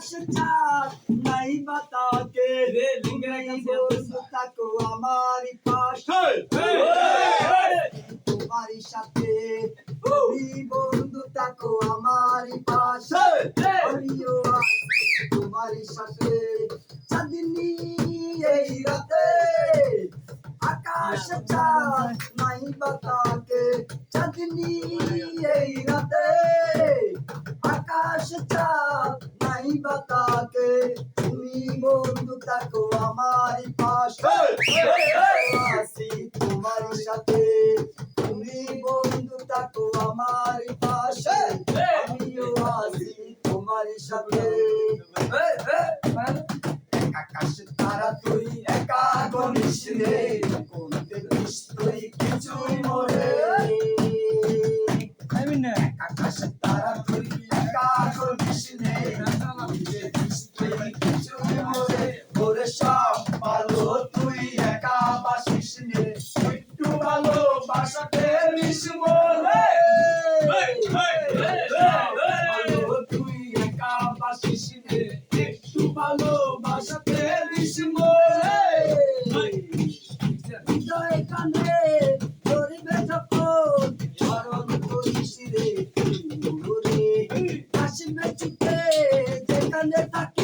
আকাশ চাঁদ নাই বাতাকে বন্ধু থাকো আমারই পাশে তোমারই সাথে বন্ধু থাকো আমারই পাশে আমিও আছি তোমারই সাথে চাঁদনি এই রাতে আকাশ চাঁদ নাই বাতাকে চাঁদনি এই রাতে আকাশ চাঁদ নাই বাতাকে তুমি বন্ধু থাকো আমারই পাশে আছি তোমারই সাথে তুমি বন্ধু থাকো আমারই পাশে আমিও আছি তোমারই সাথে আকাশ তারা তুই একা গনিস রে কোনতে দিস তুই কিছুই মরে আকাশ তারা তুই একা গনিস রে কোনতে দিস তুই কিছুই মরে ওরে সব ভালো তুই একা বাসিস রে একটু ভালো বাসাতে মিশ মরে ভালো তুই একা বাসিস রে একটু ভালো বাসাতে মিশ মরে হৃদয় কানে ধরিবে যখন স্মরণ করিস রে আসিবে চুপে যেখানে থাক